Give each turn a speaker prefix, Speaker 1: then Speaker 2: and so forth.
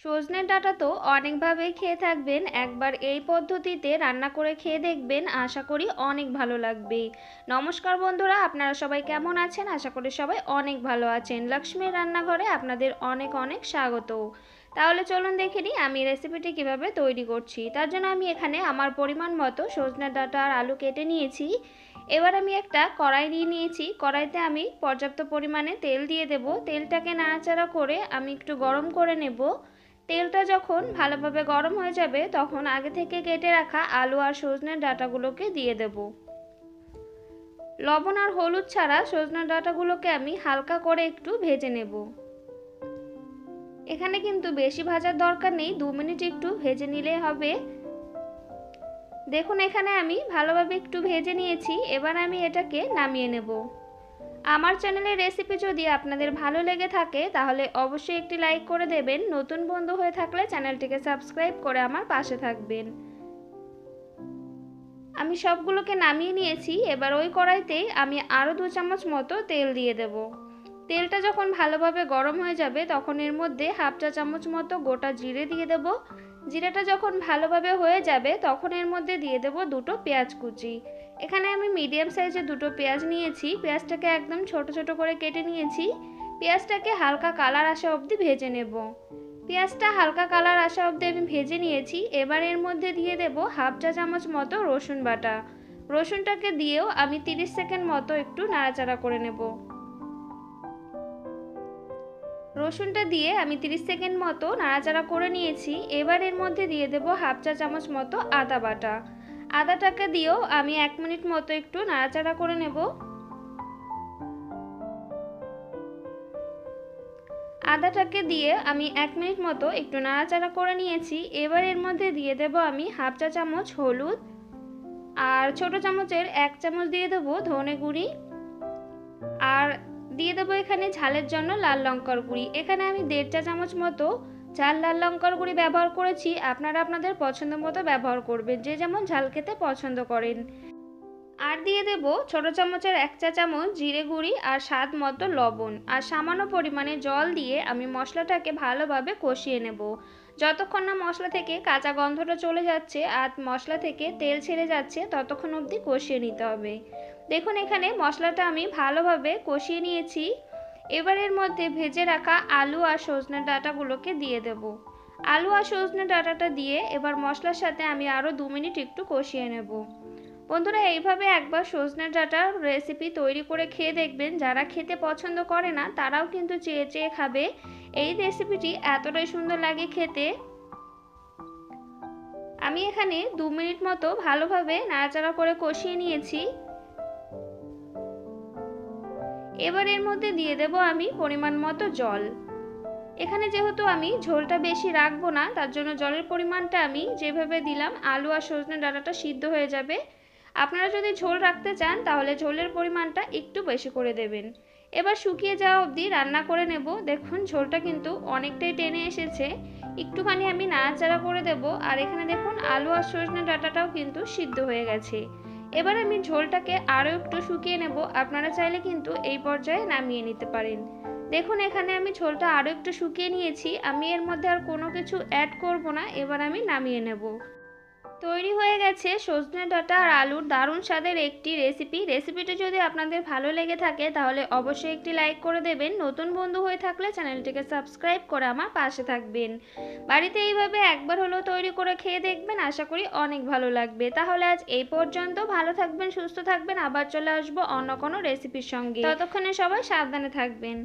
Speaker 1: সজনের ডাঁটা তো অনেকভাবেই খেয়ে থাকবেন, একবার এই পদ্ধতিতে রান্না করে খেয়ে দেখবেন, আশা করি অনেক ভালো লাগবে। নমস্কার বন্ধুরা, আপনারা সবাই কেমন আছেন? আশা করি সবাই অনেক ভালো আছেন। লক্ষ্মীর রান্নাঘরে আপনাদের অনেক অনেক স্বাগত। তাহলে চলুন দেখে নিই আমি রেসিপিটি কিভাবে তৈরি করছি। তার জন্য আমি এখানে আমার পরিমাণ মতো সজনের ডাঁটা আর আলু কেটে নিয়েছি। এবার আমি একটা কড়াই নিয়ে নিয়েছি। কড়াইতে আমি পর্যাপ্ত পরিমাণে তেল দিয়ে দেব। তেলটাকে নাড়াচাড়া করে আমি একটু গরম করে নেব। তেলটা যখন ভালোভাবে গরম হয়ে যাবে তখন আগে থেকে কেটে রাখা আলু আর সজনের ডাঁটাগুলোকে দিয়ে দেব। লবণ আর হলুদ ছাড়া সজনের ডাঁটাগুলোকে আমি হালকা করে একটু ভেজে নেব। এখানে কিন্তু বেশি ভাজার দরকার নেই, 2 মিনিট একটু ভেজে নিলেই হবে। দেখুন এখানে আমি ভালোভাবে একটু ভেজে নিয়েছি। এবার আমি এটাকে নামিয়ে নেব। আমার চ্যানেলের রেসিপি যদি আপনাদের ভালো লেগে থাকে তাহলে অবশ্যই একটি লাইক করে দেবেন। নতুন বন্ধু হয়ে থাকলে চ্যানেলটিকে সাবস্ক্রাইব করে আমার পাশে থাকবেন। আমি সবগুলোকে নামিয়ে নিয়েছি। এবার ওই কড়াইতেই আমি আরও 2 চামচ মতো তেল দিয়ে দেব। তেলটা যখন ভালোভাবে গরম হয়ে যাবে তখন এর মধ্যে হাফ চা চামচ মতো গোটা জিরে দিয়ে দেব। জিরাটা যখন ভালোভাবে হয়ে যাবে তখন এর মধ্যে দিয়ে দেব 2টো পেঁয়াজ কুচি। এখানে আমি মিডিয়াম সাইজের 2টো পেঁয়াজ নিয়েছি। পেঁয়াজটাকে একদম ছোট ছোট করে কেটে নিয়েছি। পেঁয়াজটাকে হালকা কালার আসা অবধি ভেজে নেব। পেঁয়াজটা হালকা কালার আসা অবধি আমি ভেজে নিয়েছি। এবার এর মধ্যে দিয়ে দেব হাফ চা চামচ মতো রসুন বাটা। রসুনটাকে দিয়েও আমি 30 সেকেন্ড মতো একটু নাড়াচাড়া করে নেব। রসুনটা দিয়ে আমি 30 সেকেন্ড মতো নাড়াচাড়া করে নিয়েছি। এবার এর মধ্যে দিয়ে দেব হাফ চা চামচ মতো আদা বাটা। আদাটাকে দিয়েও আমি 1 মিনিট মতো একটু নাড়াচাড়া করে নেব। আদাটাকে দিয়ে আমি 1 মিনিট মতো একটু নাড়াচাড়া করে নিয়েছি। এবার এর মধ্যে দিয়ে দেব আমি হাফ চা চামচ হলুদ আর ছোট চামচের 1 চামচ দিয়ে দেব ধনে গুঁড়ি আর দিয়ে দেবো এখানে ঝালের জন্য লাল লঙ্কার গুঁড়ি। এখানে আমি 1.5 চা চামচ মতো ঝাল লাল লঙ্কার গুঁড়ি ব্যবহার করেছি। আপনারা আপনাদের পছন্দ মতো ব্যবহার করবেন, যে যেমন ঝাল খেতে পছন্দ করেন। আর দিয়ে দেব ছোট চামচের 1 চা চামচ জিরে গুঁড়ি আর স্বাদ মতো লবণ আর সামান্য পরিমাণে জল দিয়ে আমি মশলাটাকে ভালোভাবে কষিয়ে নেব। যতক্ষণ না মশলা থেকে কাঁচা গন্ধটা চলে যাচ্ছে আর মশলা থেকে তেল ছেড়ে যাচ্ছে ততক্ষণ অবধি কষিয়ে নিতে হবে। দেখুন এখানে মশলাটা আমি ভালোভাবে কষিয়ে নিয়েছি। এবার এর মধ্যে ভেজে রাখা আলু আর সজনে ডাঁটাগুলোকে দিয়ে দেব। আলু আর সজনে ডাঁটাটা দিয়ে এবার মশলার সাথে আমি আরও 2 মিনিট একটু কষিয়ে নেব। বন্ধুরা এইভাবে একবার সজনে ডাঁটার রেসিপি তৈরি করে খেয়ে দেখবেন। যারা খেতে পছন্দ করে না তারাও কিন্তু চেয়ে চেয়ে খাবে। এই রেসিপিটি এতটাই সুন্দর লাগে খেতে। আমি এখানে 2 মিনিট মতো ভালোভাবে নাড়াচাড়া করে কষিয়ে নিয়েছি। এবার এর মধ্যে দিয়ে দেব আমি পরিমাণ মতো জল। এখানে যেহেতু আমি ঝোলটা বেশি রাখবো না তার জন্য জলের পরিমাণটা আমি যেভাবে দিলাম আলু আর সজনে ডাঁটাটা সিদ্ধ হয়ে যাবে। আপনারা যদি ঝোল রাখতে চান তাহলে ঝোলের পরিমাণটা একটু বেশি করে দেবেন। এবার শুকিয়ে যাওয়া অবধি রান্না করে নেব। দেখুন ঝোলটা কিন্তু অনেকটাই টেনে এসেছে। একটুখানি আমি নাড়াচাড়া করে দেব। আর এখানে দেখুন আলু আর সজনে ডাঁটাটাও কিন্তু সিদ্ধ হয়ে গেছে। এবার আমি ঝোলটাকে আরও একটু শুকিয়ে নেব। আপনারা চাইলে কিন্তু এই পর্যায়ে নামিয়ে নিতে পারেন। দেখুন এখানে আমি ঝোলটা আরও একটু শুকিয়ে নিয়েছি। আমি এর মধ্যে আর কোনো কিছু অ্যাড করব না। এবার আমি নামিয়ে নেব। তৈরি হয়ে গেছে সজনে ডাঁটা আর আলুর দারুণ স্বাদের একটি রেসিপি। রেসিপিটি যদি আপনাদের ভালো লেগে থাকে তাহলে অবশ্যই একটি লাইক করে দেবেন। নতুন বন্ধু হয়ে থাকলে চ্যানেলটিকে সাবস্ক্রাইব করে আমার পাশে থাকবেন। বাড়িতে এইভাবে একবার হলেও তৈরি করে খেয়ে দেখবেন, আশা করি অনেক ভালো লাগবে। তাহলে আজ এই পর্যন্ত। ভালো থাকবেন, সুস্থ থাকবেন। আবার চলে আসবো অন্য কোনো রেসিপির সঙ্গে। ততক্ষণে সবাই সাবধানে থাকবেন।